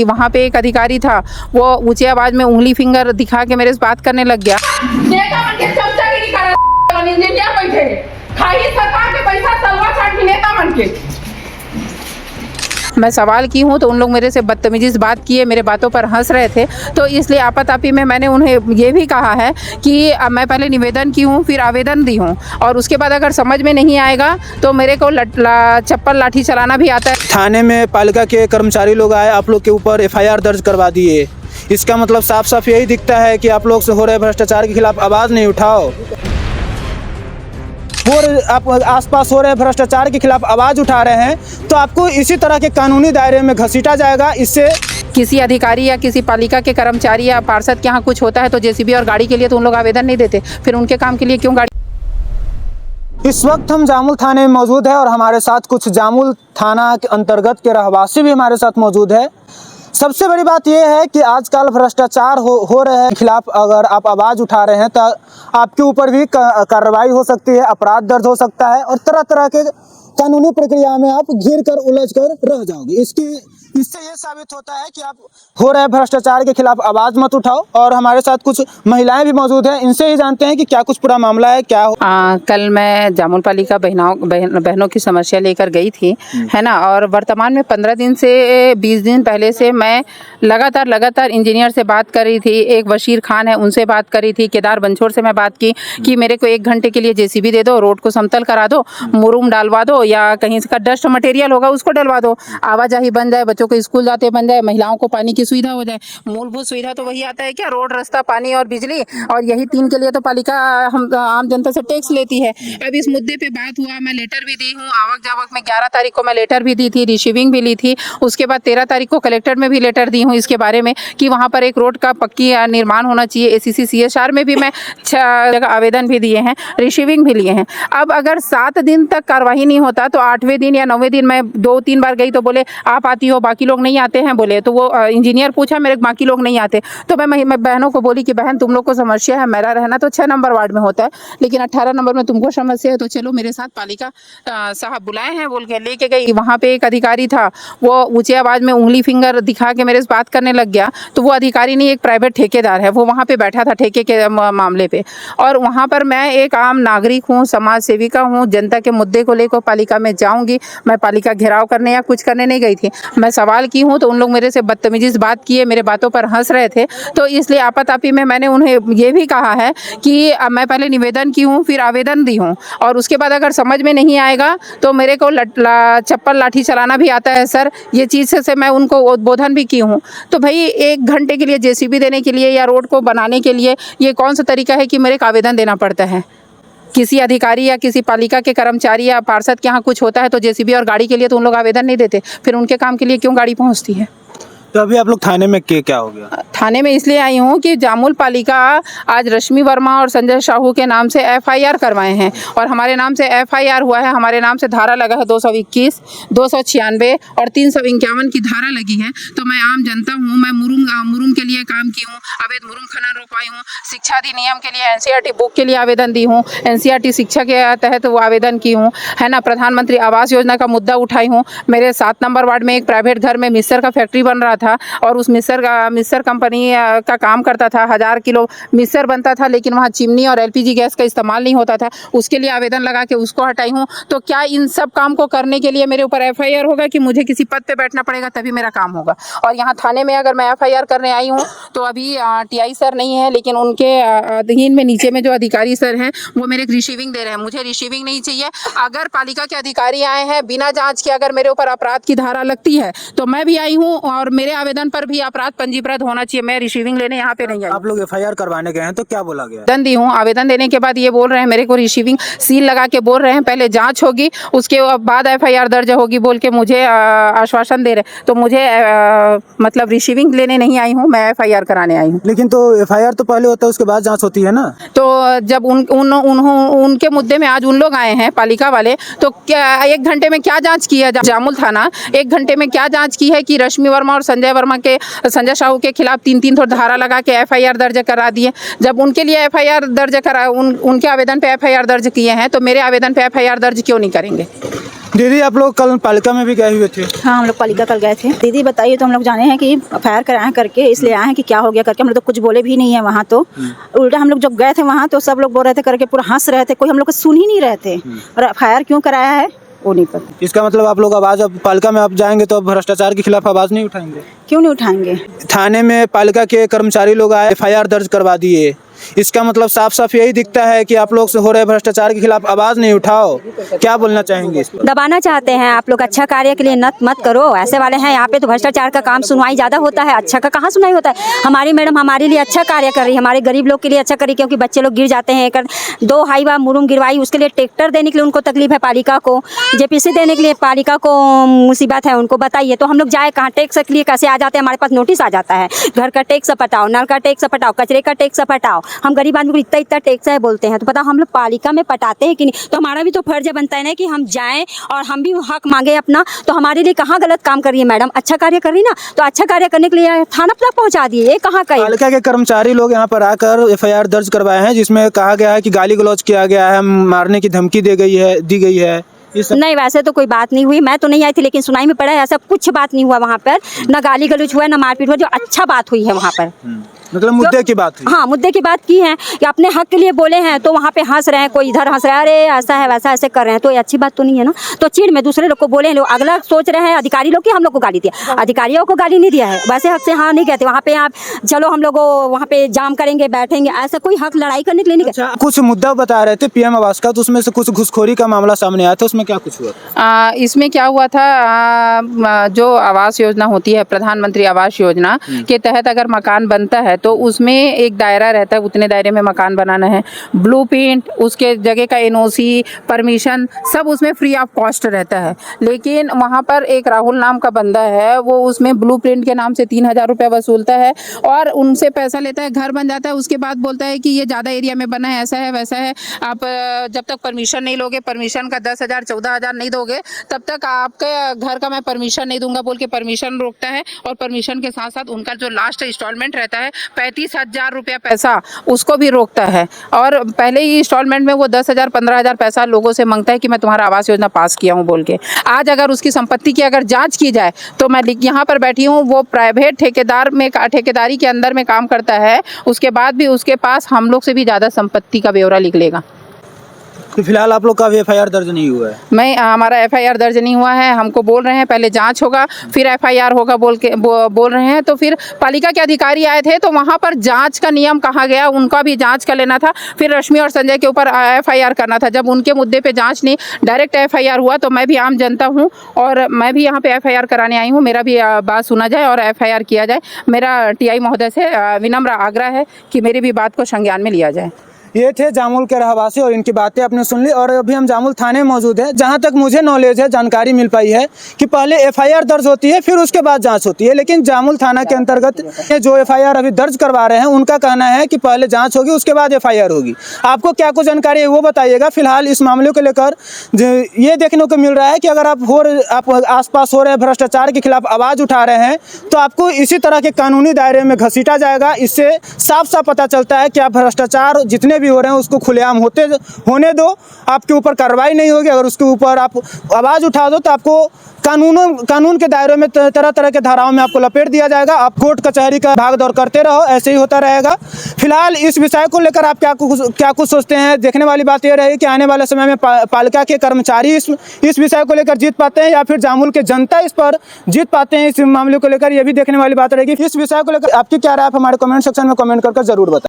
वहाँ पे एक अधिकारी था, वो ऊंची आवाज में उंगली फिंगर दिखा के मेरे से बात करने लग गया। नेता बन के चमचागिरी करा इंजीनियर बैठे खाई सरकार के पैसा तलवा चाट नेता बन के। मैं सवाल की हूँ तो उन लोग मेरे से बदतमीजी से बात किए, मेरे बातों पर हंस रहे थे। तो इसलिए आपातापी में मैंने उन्हें ये भी कहा है कि मैं पहले निवेदन की हूँ, फिर आवेदन दी हूँ, और उसके बाद अगर समझ में नहीं आएगा तो मेरे को चप्पल लाठी चलाना भी आता है। थाने में पालिका के कर्मचारी लोग आए, आप लोग के ऊपर एफआईआर दर्ज करवा दिए। इसका मतलब साफ साफ यही दिखता है कि आप लोग से हो रहे भ्रष्टाचार के खिलाफ आवाज़ नहीं उठाओ, और आप आसपास हो रहे भ्रष्टाचार के खिलाफ आवाज़ उठा रहे हैं तो आपको इसी तरह के कानूनी दायरे में घसीटा जाएगा। इससे किसी अधिकारी या किसी पालिका के कर्मचारी या पार्षद के यहाँ कुछ होता है तो जेसीबी और गाड़ी के लिए तो उन लोग आवेदन नहीं देते, फिर उनके काम के लिए क्यों गाड़ी। इस वक्त हम जामुल थाने में मौजूद है और हमारे साथ कुछ जामुल थाना के अंतर्गत के रहवासी भी हमारे साथ मौजूद है। सबसे बड़ी बात यह है कि आजकल भ्रष्टाचार हो रहे हैं खिलाफ अगर आप आवाज़ उठा रहे हैं तो आपके ऊपर भी कार्रवाई हो सकती है, अपराध दर्ज हो सकता है और तरह तरह के कानूनी प्रक्रिया में आप घिर कर उलझ कर रह जाओगे। इससे ये साबित होता है कि आप हो रहे भ्रष्टाचार के खिलाफ आवाज़ मत उठाओ। और हमारे साथ कुछ महिलाएं भी मौजूद हैं, इनसे ही जानते हैं कि क्या कुछ पूरा मामला है, क्या हो। कल मैं जामुल पालिका बहनों की समस्या लेकर गई थी, है ना, और वर्तमान में 15 दिन से 20 दिन पहले से मैं लगातार इंजीनियर से बात कर रही थी। एक बशीर खान है, उनसे बात करी थी। केदार बंछोड़ से मैं बात की कि मेरे को 1 घंटे के लिए जेसीबी दे दो, रोड को समतल करा दो, मुरूम डालवा दो, या कहीं का डस्ट मटेरियल होगा उसको डलवा दो, आवाजाही बन जाए, बच्चों को स्कूल जाते बन जाए, महिलाओं को पानी की सुविधा हो जाए। मूलभूत सुविधा तो वही आता है क्या, रोड, रास्ता, पानी और बिजली, और यही 3 के लिए तो पालिका हम आम जनता से टैक्स लेती है। अब इस मुद्दे पे बात हुआ, मैं लेटर भी दी हूँ, आवक जावक में 11 तारीख को मैं लेटर भी दी थी, रिसीविंग भी ली थी। उसके बाद 13 तारीख को कलेक्टर में भी लेटर दी हूँ इसके बारे में कि वहाँ पर एक रोड का पक्की निर्माण होना चाहिए। ACC CSR में भी मैं 6 जगह आवेदन भी दिए हैं, रिसीविंग भी लिए हैं। अब अगर 7 दिन तक कार्रवाई नहीं होता तो 8वें दिन या 9वें दिन मैं 2-3 बार गई तो बोले आप आती हो, बाकी लोग नहीं आते हैं। बोले तो वो इंजीनियर पूछा मेरे बाकी लोग नहीं आते, तो मैं बहनों को बोली कि बहन तुम लोग को समस्या है, मेरा रहना तो 6 नंबर वार्ड में होता है, लेकिन 18 नंबर में तुमको समस्या है, तो चलो मेरे साथ पालिका साहब बुलाए हैं बोल के लेके गई। वहाँ पे एक अधिकारी था, वो ऊंची आवाज में उंगली फिंगर दिखा के मेरे से बात करने लग गया। तो वो अधिकारी नहीं, एक प्राइवेट ठेकेदार है, वो वहाँ पे बैठा था ठेके के मामले पे। और वहाँ पर मैं एक आम नागरिक हूँ, समाज सेविका हूँ, जनता के मुद्दे को लेकर पालिका में जाऊँगी। मैं पालिका घेराव करने या कुछ करने नहीं गई थी। मैं सवाल की हूँ तो उन लोग मेरे से बदतमीजी से बात किए, मेरे बातों पर हंस रहे थे। तो इसलिए आपातापी में मैंने उन्हें ये भी कहा है कि मैं पहले निवेदन की हूँ, फिर आवेदन दी हूँ, और उसके बाद अगर समझ में नहीं आएगा तो मेरे को चप्पल लाठी चलाना भी आता है सर। ये चीज़ से मैं उनको उद्बोधन भी की हूँ। तो भाई 1 घंटे के लिए जेसीबी देने के लिए या रोड को बनाने के लिए ये कौन सा तरीका है कि मेरे को आवेदन देना पड़ता है। किसी अधिकारी या किसी पालिका के कर्मचारी या पार्षद के यहाँ कुछ होता है तो जेसीबी और गाड़ी के लिए तो उन लोग आवेदन नहीं देते, फिर उनके काम के लिए क्यों गाड़ी पहुँचती है। तो अभी आप लोग थाने में क्या हो गया? थाने में इसलिए आई हूँ कि जामुल पालिका आज रश्मि वर्मा और संजय साहू के नाम से FIR करवाए हैं, और हमारे नाम से FIR हुआ है। हमारे नाम से धारा लगा है 221, 296 और 351 की धारा लगी है। तो मैं आम जनता हूँ, मैं मुरुम के लिए काम की हूँ, अवैध मुरुम खनन रोकवाई हूँ, शिक्षा अधिनियम के लिए NCERT बुक के लिए आवेदन दी हूँ, NCERT शिक्षा के तहत वो आवेदन की हूँ, है ना। प्रधानमंत्री आवास योजना का मुद्दा उठाई हूँ। मेरे 7 नंबर वार्ड में एक प्राइवेट घर में मिक्सर का फैक्ट्री बन रहा था, और उस मिक्सर कंपनी का काम करता था। 1000 किलो मिक्सर बनता था, लेकिन वहाँ चिमनी और LPG गैस का इस्तेमाल नहीं होता था। उसके लिए आवेदन लगा के उसको हटाई हूँ। तो क्या इन सब काम को करने के लिए मेरे ऊपर FIR होगा कि मुझे किसी पद पे बैठना पड़ेगा तभी मेरा काम होगा। और यहाँ थाने में अगर मैं FIR करने आई हूँ तो अभी TI सर नहीं है, लेकिन उनके अधीन में नीचे में जो अधिकारी सर हैं वो मेरे रिसीविंग दे रहे हैं। मुझे रिसीविंग नहीं चाहिए। अगर पालिका के अधिकारी आए हैं बिना जाँच के, अगर मेरे ऊपर अपराध की धारा लगती है तो मैं भी आई हूँ, और मेरे आवेदन पर भी अपराध पंजीबद्ध होना चाहिए। मैं रिसीविंग लेने यहाँ पे नहीं आई। आप लोग FIR करवाने गए हैं तो क्या बोला गया? आवेदन दी हूँ। आवेदन देने के बाद ये बोल रहे हैं मेरे को रिसीविंग सील लगा के बोल रहे हैं पहले जांच होगी, उसके बाद FIR दर्ज होगी बोल के मुझे आश्वासन दे रहे। तो मुझे मतलब रिसीविंग लेने नहीं आई हूँ, मैं FIR कराने आई हूँ। लेकिन तो FIR तो पहले होता है, उसके बाद जाँच होती है ना। तो जब उनके मुद्दे में आज उन लोग आए हैं पालिका वाले, तो क्या 1 घंटे में क्या जाँच की है जामुल थाना? 1 घंटे में क्या जाँच की है कि रश्मि वर्मा और संजय साहू के खिलाफ 3 धारा लगा के FIR दर्ज करा दिए। जब उनके लिए FIR दर्ज करा, उनके आवेदन पे FIR दर्ज किए हैं, तो मेरे आवेदन पे FIR दर्ज क्यों नहीं करेंगे? दीदी आप लोग कल पालिका में भी गए हुए थे। हाँ, हम लोग पालिका कल गए थे। दीदी बताइए, तो हम लोग जाने हैं कि एफआईआर कराएं करके, इसलिए आए हैं कि क्या हो गया करके। हम लोग तो कुछ बोले भी नहीं है वहाँ, तो उल्टा हम लोग जब गए थे वहाँ तो सब लोग बोल रहे थे करके, पूरा हंस रहे थे, कोई हम लोग को सुन ही नहीं रहे थे। और एफआईआर क्यों कराया है वो नहीं पता। इसका मतलब आप लोग आवाज़, अब पालिका में आप जाएंगे तो अब भ्रष्टाचार के खिलाफ आवाज़ नहीं उठाएंगे? क्यों नहीं उठाएंगे? थाने में पालिका के कर्मचारी लोग आए, एफआईआर दर्ज करवा दिए। इसका मतलब साफ साफ यही दिखता है कि आप लोग से हो रहे भ्रष्टाचार के खिलाफ आवाज़ नहीं उठाओ। क्या बोलना चाहेंगे इस पर? दबाना चाहते हैं आप लोग। अच्छा कार्य के लिए मत करो, ऐसे वाले हैं यहाँ पे। तो भ्रष्टाचार का काम सुनवाई ज़्यादा होता है, अच्छा का कहाँ सुनवाई होता है। हमारी मैडम हमारे लिए अच्छा कार्य कर रही है, हमारे गरीब लोग के लिए अच्छा करी, क्योंकि बच्चे लोग गिर जाते हैं। 2 हाईवा मुरुम गिरवाई, उसके लिए ट्रैक्टर देने के लिए उनको तकलीफ है पालिका को, जेपीसी देने के लिए पालिका को मुसीबत है। उनको बताइए तो हम लोग जाए कहाँ? टैक्स के लिए कैसे आ जाते हैं? हमारे पास नोटिस आ जाता है, घर का टैक्स पटाओ, नल का टैक्स पटाओ, कचरे का टैक्स पटाओ। हम गरीब आदमी इतना टैक्स है बोलते हैं, तो पता हम लोग पालिका में पटाते हैं कि नहीं? तो हमारा भी तो फर्ज बनता है ना कि हम जाएं और हम भी हक मांगे अपना। तो हमारे लिए कहाँ गलत काम कर रही है मैडम? अच्छा कार्य कर रही ना, तो अच्छा कार्य करने के लिए थाना तक पहुंचा दिए। ये कहाँ का है? पालिका के कर्मचारी लोग यहाँ पर आकर एफआईआर दर्ज करवाए हैं, जिसमें कहा गया है कि गाली गलौज किया गया है, मारने की धमकी दी गई है। नहीं, वैसे तो कोई बात नहीं हुई। मैं तो नहीं आई थी, लेकिन सुनाई में पड़ा है ऐसा कुछ बात नहीं हुआ वहाँ पर। ना गाली गलौज हुआ, ना मारपीट हुआ। जो अच्छा बात हुई है वहाँ पर, मतलब मुद्दे की बात हुई। हाँ, मुद्दे की बात की है कि अपने हक के लिए बोले हैं, तो वहाँ पे हंस रहे हैं, कोई इधर हंस रहा है, अरे ऐसा है वैसा ऐसे कर रहे हैं, तो ये अच्छी बात तो नहीं है ना। तो चिड़ में दूसरे लोग को बोले हैं लोग, अगला सोच रहे हैं अधिकारी लोग कि हम लोग को गाली दिया। अधिकारियों को गाली नहीं दिया है, वैसे हक से हाँ नहीं कहते। वहाँ पे आप चलो हम लोग वहाँ पे जाम करेंगे, बैठेंगे, ऐसा कोई हक लड़ाई करने के लिए नहीं कहते। अच्छा, कुछ मुद्दा बता रहे थे पीएम आवास का, तो उसमें से कुछ घुसखोरी का मामला सामने आया था, उसमें क्या कुछ हुआ? इसमें क्या हुआ था, जो आवास योजना होती है, प्रधानमंत्री आवास योजना के तहत अगर मकान बनता है तो उसमें एक दायरा रहता है, उतने दायरे में मकान बनाना है। ब्लूप्रिंट, उसके जगह का एनओसी, परमिशन, सब उसमें फ्री ऑफ कॉस्ट रहता है। लेकिन वहाँ पर एक राहुल नाम का बंदा है, वो उसमें ब्लूप्रिंट के नाम से 3000 रुपया वसूलता है और उनसे पैसा लेता है। घर बन जाता है, उसके बाद बोलता है कि ये ज़्यादा एरिया में बना है, ऐसा है वैसा है, आप जब तक परमिशन नहीं लोगे, परमिशन का 10,000 14,000 नहीं दोगे, तब तक आपके घर का मैं परमिशन नहीं दूंगा बोल के परमिशन रोकता है। और परमिशन के साथ साथ उनका जो लास्ट इंस्टॉलमेंट रहता है 35,000 रुपया पैसा, उसको भी रोकता है। और पहले ही इंस्टॉलमेंट में वो 10,000 15,000 पैसा लोगों से मांगता है कि मैं तुम्हारा आवास योजना पास किया हूँ बोल के। आज अगर उसकी संपत्ति की अगर जांच की जाए तो मैं यहाँ पर बैठी हूँ, वो प्राइवेट ठेकेदारी के अंदर में काम करता है, उसके बाद भी उसके पास हम लोग से भी ज़्यादा संपत्ति का ब्यौरा निकलेगा। तो फिलहाल आप लोग का एफआईआर दर्ज नहीं हुआ है? हमारा एफआईआर दर्ज नहीं हुआ है। हमको बोल रहे हैं पहले जांच होगा फिर एफआईआर होगा बोल रहे हैं। तो फिर पालिका के अधिकारी आए थे तो वहाँ पर जांच का नियम कहा गया, उनका भी जांच कर लेना था। फिर रश्मि और संजय के ऊपर एफआईआर करना था। जब उनके मुद्दे पे जांच नहीं, डायरेक्ट एफआईआर हुआ, तो मैं भी आम जनता हूँ और मैं भी यहाँ पे एफआईआर कराने आई हूँ। मेरा भी बात सुना जाए और एफआईआर किया जाए। मेरा टीआई महोदय से विनम्र आग्रह है कि मेरी भी बात को संज्ञान में लिया जाए। ये थे जामुल के रहवासी और इनकी बातें आपने सुन ली। और अभी हम जामुल थाने में मौजूद है। जहाँ तक मुझे नॉलेज है, जानकारी मिल पाई है कि पहले एफआईआर दर्ज होती है, फिर उसके बाद जांच होती है। लेकिन जामुल थाना के अंतर्गत जो एफआईआर अभी दर्ज करवा रहे हैं, उनका कहना है कि पहले जांच होगी, उसके बाद एफआईआर होगी। आपको क्या कुछ जानकारी है वो बताइएगा। फिलहाल इस मामले को लेकर ये देखने को मिल रहा है कि अगर आप आसपास हो रहे भ्रष्टाचार के खिलाफ आवाज़ उठा रहे हैं तो आपको इसी तरह के कानूनी दायरे में घसीटा जाएगा। इससे साफ साफ पता चलता है कि आप भ्रष्टाचार जितने भी हो रहे हैं उसको खुलेआम होने दो, आपके ऊपर कार्रवाई नहीं होगी। अगर उसके ऊपर आप आवाज़ उठा दो तो आपको कानून के दायरे में तरह तरह के धाराओं में आपको लपेट दिया जाएगा। आप कोर्ट कचहरी का भाग दौड़ करते रहो, ऐसे ही होता रहेगा। फिलहाल इस विषय को लेकर आप क्या कुछ सोचते हैं? देखने वाली बात यह रहेगी कि आने वाले समय में पालिका के कर्मचारी इस विषय को लेकर जीत पाते हैं या फिर जामुल के जनता इस पर जीत पाते हैं। इस मामले को लेकर यह भी देखने वाली बात रहेगी। इस विषय को लेकर आपकी क्या राय है? हमारे कमेंट सेक्शन में कमेंट करके जरूर बताएं।